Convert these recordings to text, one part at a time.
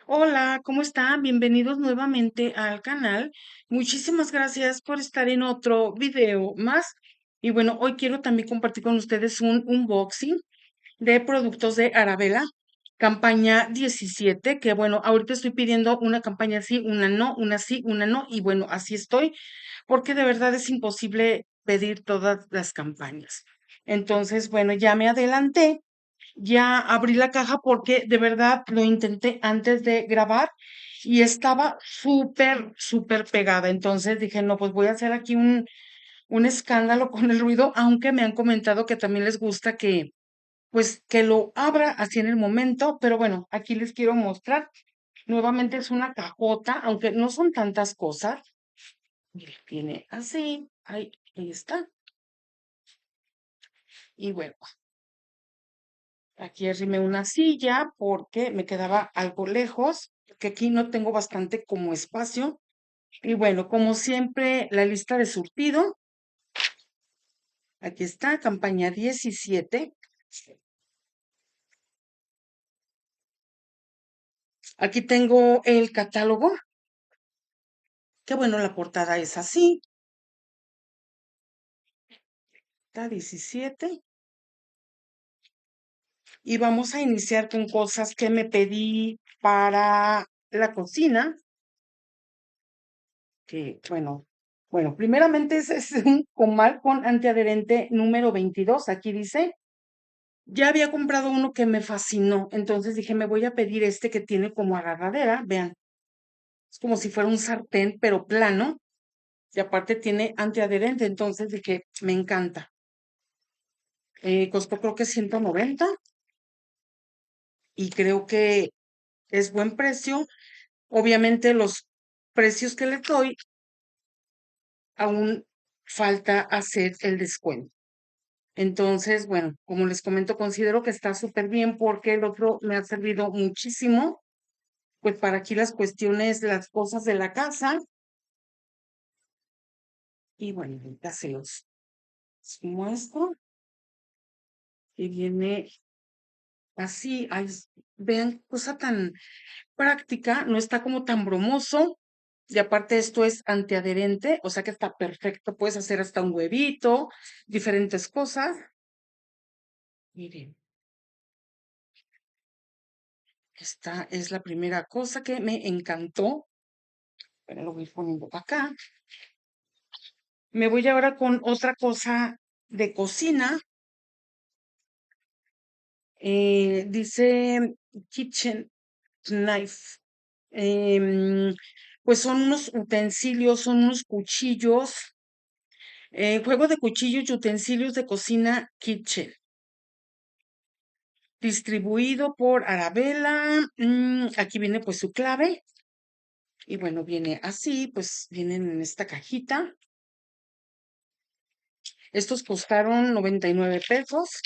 Hola, ¿cómo están? Bienvenidos nuevamente al canal. Muchísimas gracias por estar en otro video más. Y bueno, hoy quiero también compartir con ustedes un unboxing de productos de Arabella, campaña 17, que bueno, ahorita estoy pidiendo una campaña sí, una no, una sí, una no, y bueno, así estoy, porque de verdad es imposible pedir todas las campañas. Entonces, bueno, ya me adelanté. Ya abrí la caja porque de verdad lo intenté antes de grabar y estaba súper pegada. Entonces dije, no, pues voy a hacer aquí un escándalo con el ruido, aunque me han comentado que también les gusta pues, que lo abra así en el momento. Pero bueno, aquí les quiero mostrar. Nuevamente es una cajota, aunque no son tantas cosas. Mire, tiene así, ahí está. Y bueno, aquí arrimé una silla porque me quedaba algo lejos, porque aquí no tengo bastante como espacio. Y bueno, como siempre, la lista de surtido. Aquí está, campaña 17. Aquí tengo el catálogo, que bueno, la portada es así. Está 17. Y vamos a iniciar con cosas que me pedí para la cocina, que bueno, primeramente es un comal con antiadherente número 22. Aquí dice. Ya había comprado uno que me fascinó, entonces dije, me voy a pedir este que tiene como agarradera, vean, es como si fuera un sartén, pero plano, y aparte tiene antiadherente, entonces dije, me encanta. Costó creo que 190 y creo que es buen precio. Obviamente los precios que le doy, aún falta hacer el descuento. Entonces, bueno, como les comento, considero que está súper bien porque el otro me ha servido muchísimo pues para aquí las cuestiones, las cosas de la casa. Y bueno, ahorita se los muestro. Y viene así, ay, vean, cosa tan práctica, no está como tan bromoso. Y aparte esto es antiadherente, o sea que está perfecto. Puedes hacer hasta un huevito, diferentes cosas. Miren, esta es la primera cosa que me encantó. Pero lo voy poniendo acá. Me voy ahora con otra cosa de cocina. Dice Kitchen Knife. Em, pues son unos utensilios, son unos cuchillos, juego de cuchillos y utensilios de cocina Kitchen, distribuido por Arabella. Aquí viene pues su clave y bueno, viene así, pues vienen en esta cajita. Estos costaron 99 pesos,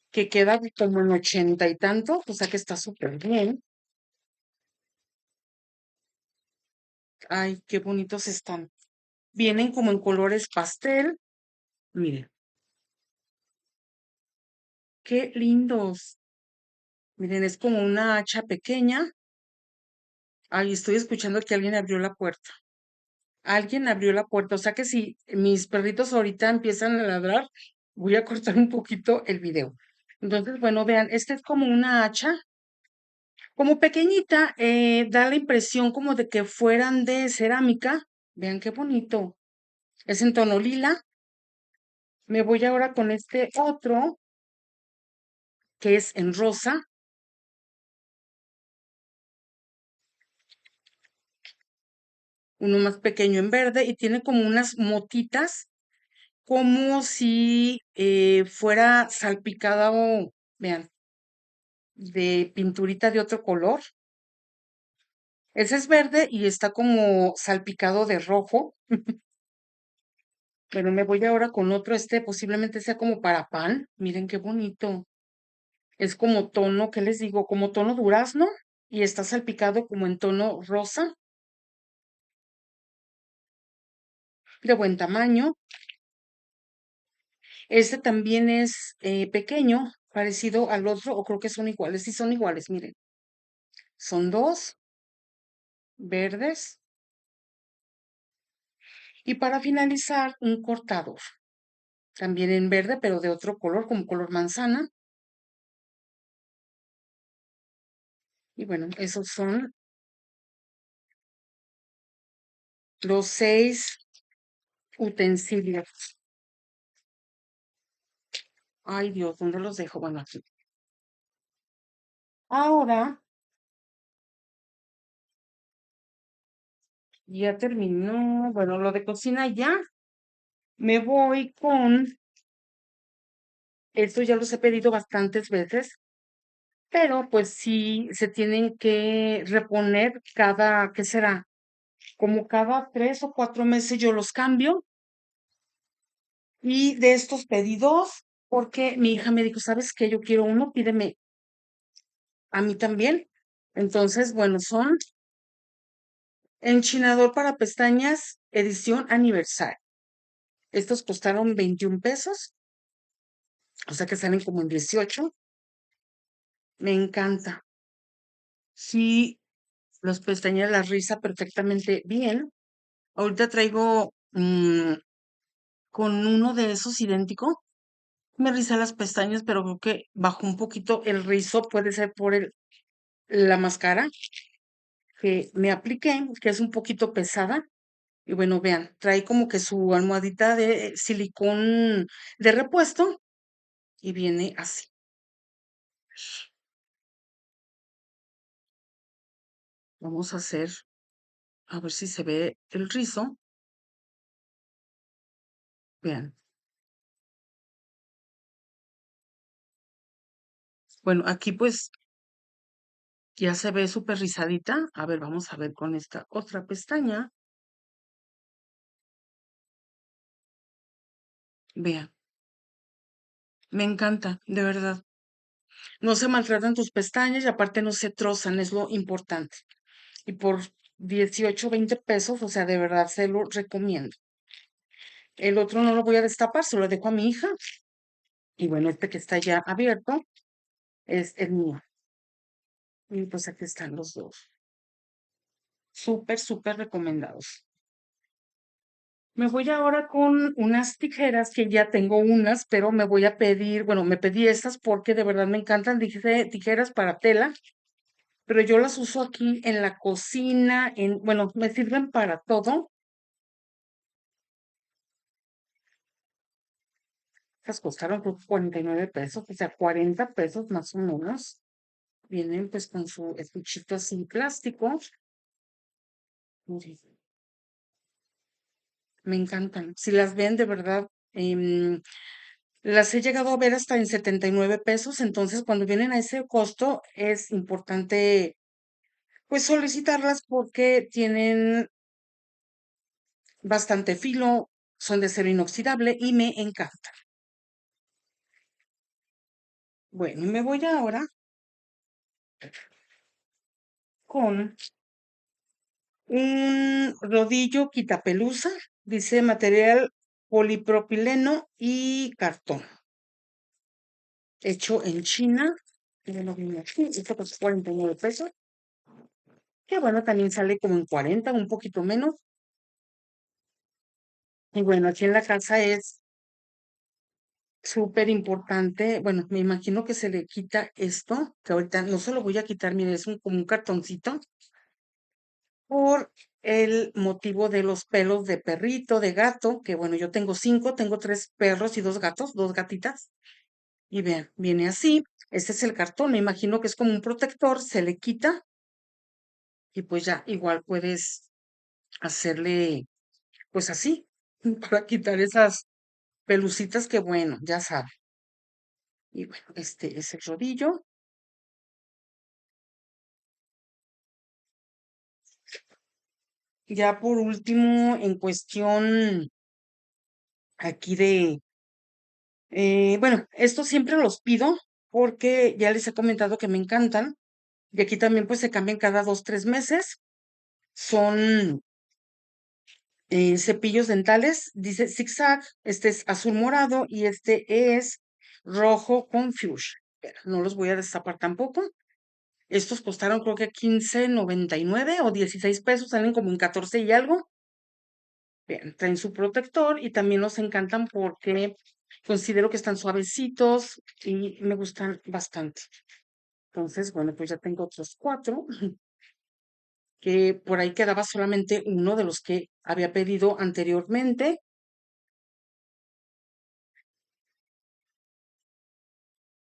que queda como en 80 y tanto, o sea que está súper bien. Ay, qué bonitos están. Vienen como en colores pastel. Miren, qué lindos. Miren, es como una hacha pequeña. Ay, estoy escuchando que alguien abrió la puerta. Alguien abrió la puerta. O sea que si mis perritos ahorita empiezan a ladrar, voy a cortar un poquito el video. Entonces, bueno, vean, este es como una hacha, como pequeñita, da la impresión como de que fueran de cerámica. Vean qué bonito. Es en tono lila. Me voy ahora con este otro, que es en rosa, uno más pequeño en verde, y tiene como unas motitas como si fuera salpicada o, vean, de pinturita de otro color. Ese es verde y está como salpicado de rojo, pero me voy ahora con otro, este posiblemente sea como para pan. Miren qué bonito. Es como tono, ¿qué les digo? Como tono durazno y está salpicado como en tono rosa, de buen tamaño. Este también es pequeño, parecido al otro, o creo que son iguales. Sí, son iguales, miren. Son dos verdes. Y para finalizar, un cortador. También en verde, pero de otro color, como color manzana. Y bueno, esos son los 6 utensilios. Ay, Dios, ¿dónde los dejo? Bueno, aquí. Ahora ya terminó. Bueno, lo de cocina ya. Me voy con. Esto ya los he pedido bastantes veces, pero pues sí se tienen que reponer cada, ¿qué será? Como cada 3 o 4 meses yo los cambio. Y de estos pedidos, porque mi hija me dijo, ¿sabes qué? Yo quiero uno, pídeme a mí también. Entonces, bueno, son enchinador para pestañas, edición aniversario. Estos costaron 21 pesos, o sea que salen como en 18. Me encanta. Sí, las pestañas las riza perfectamente bien. Ahorita traigo con uno de esos idéntico. Me riza las pestañas, pero creo que bajó un poquito el rizo, puede ser por la máscara que me apliqué, que es un poquito pesada. Y bueno, vean, trae como que su almohadita de silicón de repuesto y viene así. Vamos a hacer, a ver si se ve el rizo. Vean. Bueno, aquí pues ya se ve súper rizadita. A ver, vamos a ver con esta otra pestaña. Vean, me encanta, de verdad. No se maltratan tus pestañas y aparte no se trozan, es lo importante. Y por 18 20 pesos, o sea, de verdad se lo recomiendo. El otro no lo voy a destapar, se lo dejo a mi hija. Y bueno, este que está ya abierto es el mío. Y pues aquí están los dos. Súper, súper recomendados. Me voy ahora con unas tijeras que ya tengo unas, pero me voy a pedir, bueno, me pedí estas porque de verdad me encantan. Dije tijeras para tela, pero yo las uso aquí en la cocina, bueno, me sirven para todo. Estas costaron creo, 49 pesos, o sea, 40 pesos más o menos. Vienen pues con su estuchito así plástico. Miren, me encantan. Si las ven de verdad, las he llegado a ver hasta en 79 pesos. Entonces, cuando vienen a ese costo, es importante pues solicitarlas porque tienen bastante filo, son de acero inoxidable y me encantan. Bueno, y me voy ahora con un rodillo quitapelusa, dice material polipropileno y cartón, hecho en China. Ya lo viene aquí, esto cuesta 49 pesos. Que bueno, también sale como en 40, un poquito menos. Y bueno, aquí en la casa es súper importante. Bueno, me imagino que se le quita esto, que ahorita no se lo voy a quitar, mire, es como un cartoncito, por el motivo de los pelos de perrito, de gato, que bueno, yo tengo 5, tengo 3 perros y 2 gatos, 2 gatitas. Y vean, viene así. Este es el cartón, me imagino que es como un protector, se le quita y pues ya igual puedes hacerle pues así, para quitar esas pelucitas que bueno, ya saben. Y bueno, este es el rodillo. Ya por último, en cuestión aquí bueno, estos siempre los pido porque ya les he comentado que me encantan. Y aquí también pues se cambian cada 2, 3 meses. Son cepillos dentales, dice zigzag, este es azul morado y este es rojo con fuchsia. Pero no los voy a destapar tampoco. Estos costaron creo que 15.99 o 16 pesos, salen como en 14 y algo. Bien, traen su protector y también nos encantan porque considero que están suavecitos y me gustan bastante. Entonces, bueno, pues ya tengo otros cuatro, que por ahí quedaba solamente uno de los que había pedido anteriormente.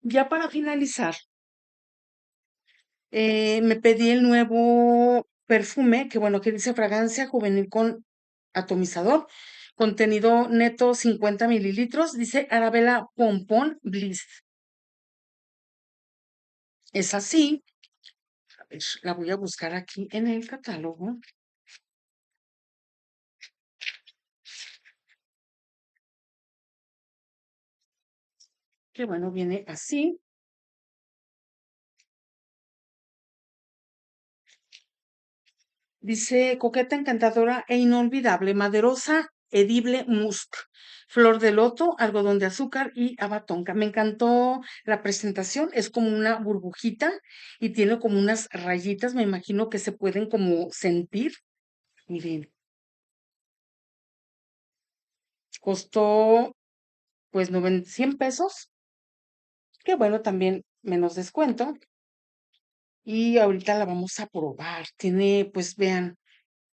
Ya para finalizar, me pedí el nuevo perfume, que bueno, que dice fragancia juvenil con atomizador, contenido neto 50 mililitros, dice Arabella Pompón Bliss. Es así, a ver, la voy a buscar aquí en el catálogo, que bueno, viene así. Dice coqueta, encantadora e inolvidable, maderosa, edible musk, flor de loto, algodón de azúcar y abatonca. Me encantó la presentación, es como una burbujita y tiene como unas rayitas, me imagino que se pueden como sentir. Miren, costó pues 100 pesos, que bueno, también menos descuento. Y ahorita la vamos a probar. Tiene, pues vean,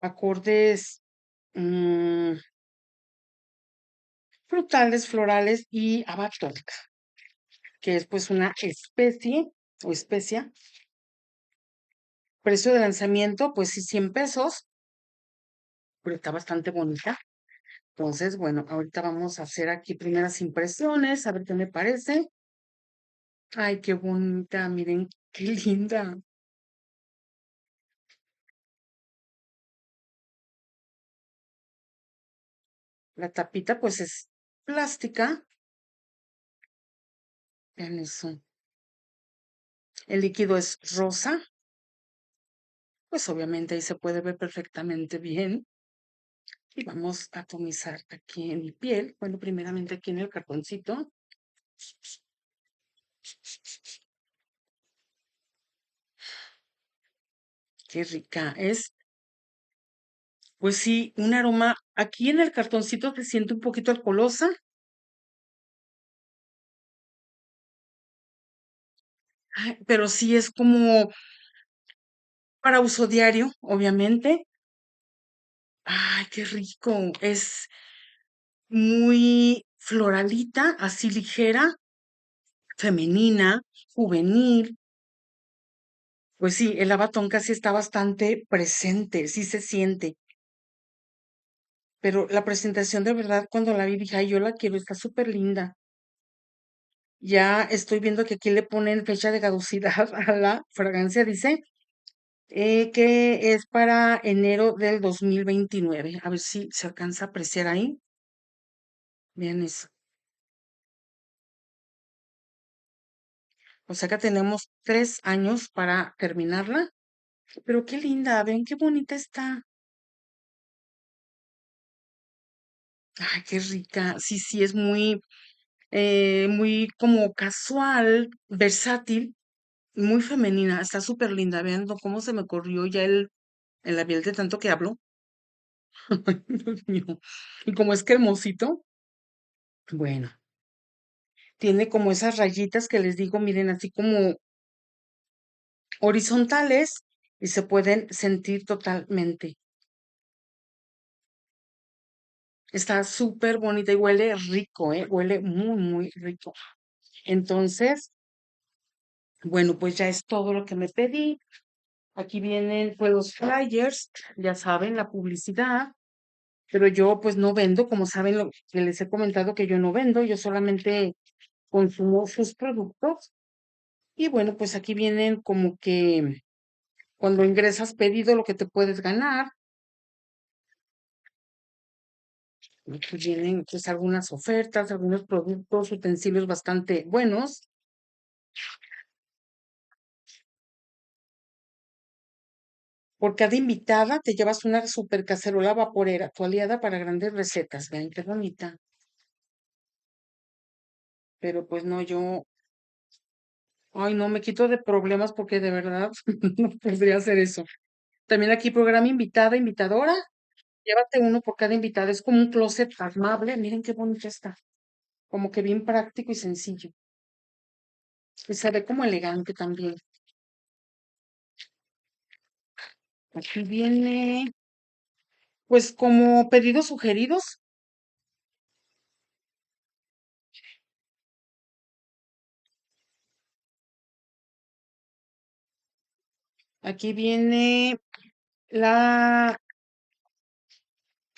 acordes mm, frutales, florales y abatonca, que es pues una especie o especia. Precio de lanzamiento, pues sí, 100 pesos, pero está bastante bonita. Entonces, bueno, ahorita vamos a hacer aquí primeras impresiones, a ver qué me parece. Ay, qué bonita, miren, qué linda. La tapita, pues es plástica. Vean eso. El líquido es rosa, pues obviamente ahí se puede ver perfectamente bien. Y vamos a atomizar aquí en mi piel. Bueno, primeramente aquí en el cartoncito. Qué rica es. Pues sí, un aroma. Aquí en el cartoncito se siente un poquito alcoholosa, ay, pero sí es como para uso diario, obviamente. Ay, qué rico. Es muy floralita, así ligera, femenina, juvenil. Pues sí, el abatón casi está bastante presente, sí se siente. Pero la presentación de verdad, cuando la vi, dije, ay, yo la quiero, está súper linda. Ya estoy viendo que aquí le ponen fecha de caducidad a la fragancia, dice que es para enero del 2029. A ver si se alcanza a apreciar ahí. Vean eso. O sea que tenemos 3 años para terminarla. Pero qué linda, ven qué bonita está. Ay, qué rica. Sí, sí, es muy como casual, versátil, muy femenina. Está súper linda. Vean cómo se me corrió ya el labial de tanto que hablo. Ay, Dios mío. Y como es cremosito, bueno, tiene como esas rayitas que les digo, miren, así como horizontales y se pueden sentir totalmente. Está súper bonita y huele rico, ¿eh? Huele muy, muy rico. Entonces, bueno, pues ya es todo lo que me pedí. Aquí vienen pues los flyers, ya saben, la publicidad, pero yo pues no vendo, como saben lo que les he comentado que yo no vendo, yo solamente consumo sus productos. Y bueno, pues aquí vienen como que cuando ingresas pedido lo que te puedes ganar. Aquí vienen pues algunas ofertas, algunos productos, utensilios bastante buenos. Por cada invitada te llevas una super cacerola vaporera, tu aliada para grandes recetas. Vean qué bonita. Pero pues no, yo Ay, no, me quito de problemas porque de verdad no podría hacer eso. También aquí programa invitada, invitadora. Llévate uno por cada invitada. Es como un closet armable. Miren qué bonito está. Como que bien práctico y sencillo. Y se ve como elegante también. Aquí viene, pues como pedidos sugeridos. Aquí viene la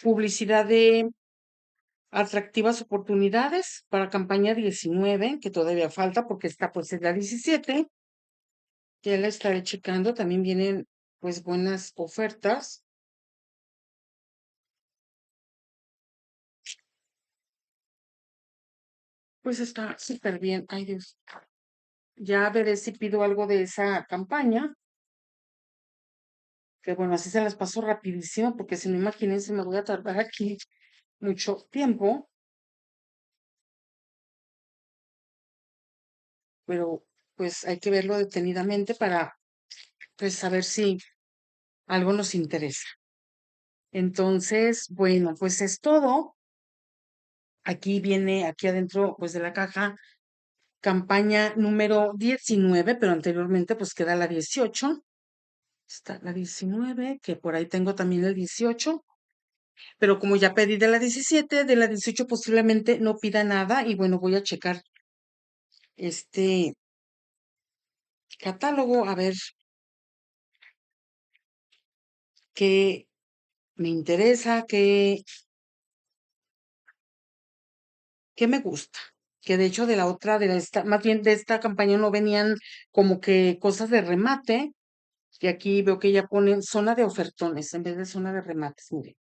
publicidad de atractivas oportunidades para campaña 19, que todavía falta porque está pues en la 17. Ya la estaré checando. También vienen pues buenas ofertas. Pues está súper bien. Ay, Dios. Ya veré si pido algo de esa campaña. Que bueno, así se las paso rapidísimo porque si no, imagínense, me voy a tardar aquí mucho tiempo. Pero pues hay que verlo detenidamente para pues saber si algo nos interesa. Entonces, bueno, pues es todo. Aquí viene, aquí adentro pues de la caja, campaña número 19, pero anteriormente pues queda la 18. Está la 19, que por ahí tengo también el 18, pero como ya pedí de la 17, de la 18 posiblemente no pida nada y bueno, voy a checar este catálogo a ver qué me interesa, qué me gusta. Que de hecho de la otra, de esta, más bien de esta campaña no venían como que cosas de remate, y aquí veo que ya ponen zona de ofertones en vez de zona de remates, mire,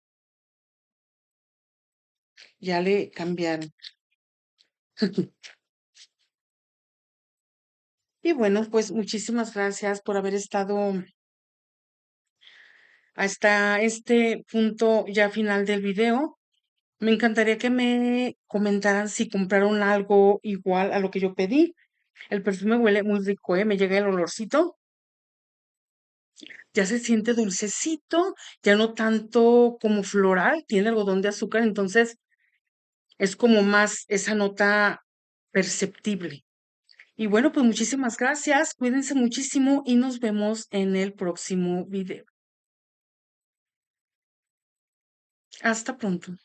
ya le cambiaron. Y bueno, pues muchísimas gracias por haber estado hasta este punto ya final del video. Me encantaría que me comentaran si compraron algo igual a lo que yo pedí. El perfume huele muy rico, ¿eh? Me llega el olorcito. Ya se siente dulcecito, ya no tanto como floral, tiene algodón de azúcar, entonces es como más esa nota perceptible. Y bueno, pues muchísimas gracias, cuídense muchísimo y nos vemos en el próximo video. Hasta pronto.